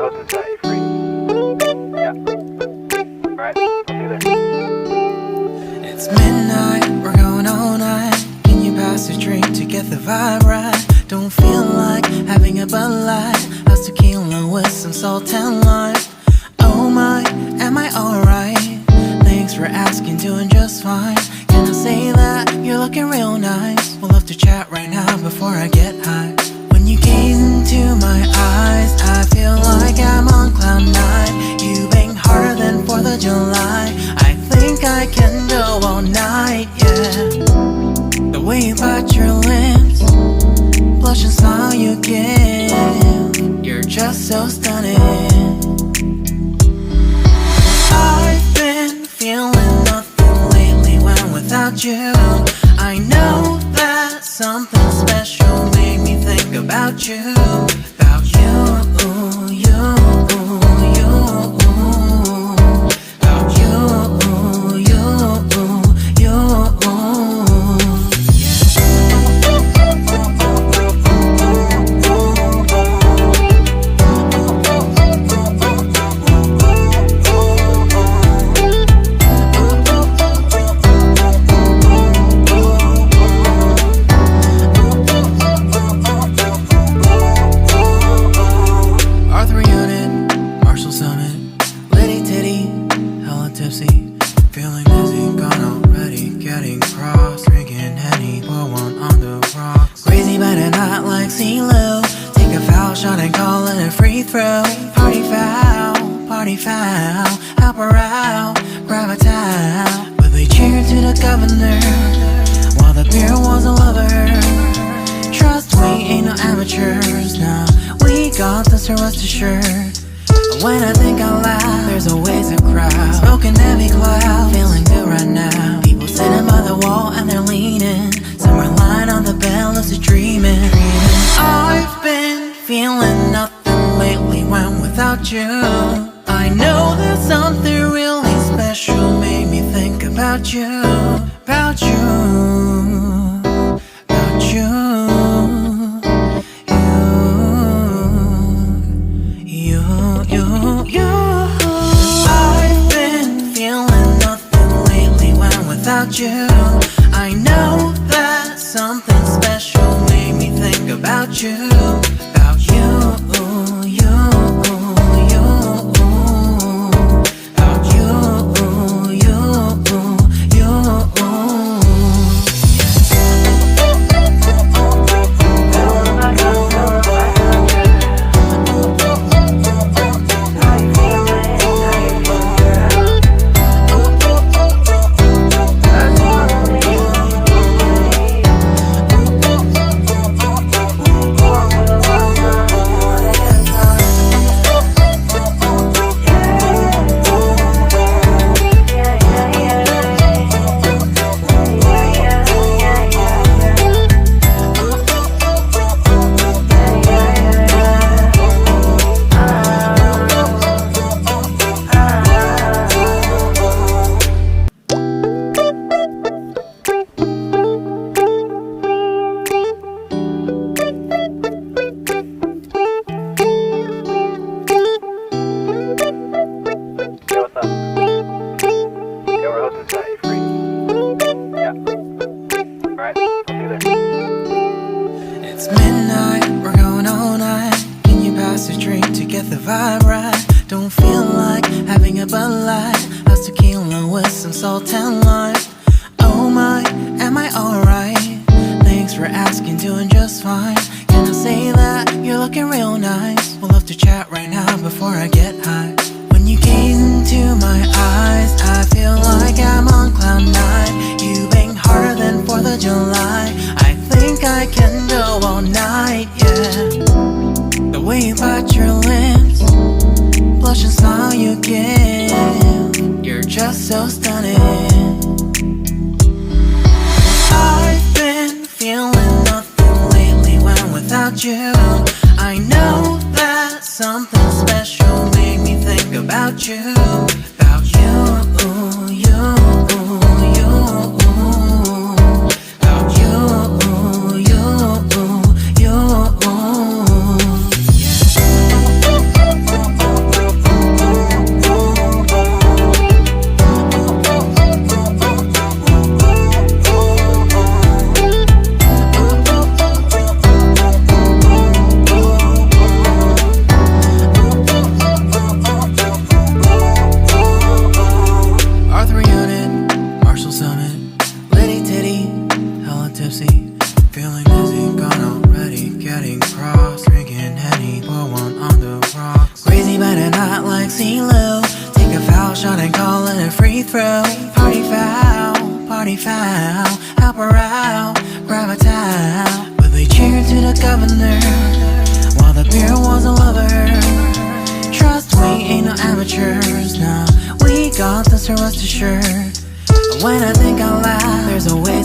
host and set you free. Yeah. Alright, I'll see you there. It's midnight, we're going all night. Can you pass a drink to get the vibe right? Don't feel like having a Bud Light. How's tequila with some salt and lime? Oh my, am I alright? Thanks for asking, doing just fine. Can I say that you're looking real nice? We'll have to chat right now before I get high. When you gaze into my eyes, I feel like I'm on cloud nine. You bang harder than 4th of July. I think I can go all night, yeah. The way you bite your lips, blush and smile you give, you're just so stunning. I've been feeling nothing lately when without you. I know that something special made me think about you. About you, you, you. About you, you, you. Feeling dizzy, gone already, getting cross. Drinking Henny, pour one on the rocks. Crazy but not like CeeLo. Take a foul shot and call it a free throw. Party foul, help her out, grab a towel. But they cheered to the governor, while the beer was a lover. Trust we ain't no amateurs, nah. We got this, rest assured. When I think out loud, there's always a crowd. Smoking heavy cloud, feeling good right now. People sitting by the wall and they're leaning. Some are lying on the bed, lucid dreaming. I've been feeling nothing lately when without you. I know that something really special made me think about you. About you, about you. I've been feeling nothing lately when without you. I know that something special made me think about you. About you, you, you. About you, you, you. It's midnight, we're going all night. Can you pass a drink to get the vibe right? Don't feel like having a Bud Light. How's tequila with some salt and lime? Oh my, am I alright? Thanks for asking, doing just fine. Can I say that you're looking real nice? We'll have to chat right now before I get high. When you gaze into my eyes, I feel like I'm on cloud nine. You bang harder than 4th of July. I think I can go all night, yeah. The way you bite your lips, blush and smile you give, you're just so stunning. I've been feeling nothing lately when without you. I know that something special made me think about you. About you, you, you. About you, you, you. we better not like CeeLo. Take a foul shot and call it a free throw. Party foul, help her out, grab a towel. But they cheered to the governor while the beer was all over her. Trust we ain't no amateurs, nah. We got this, so rest assured. When I think out loud, there's a way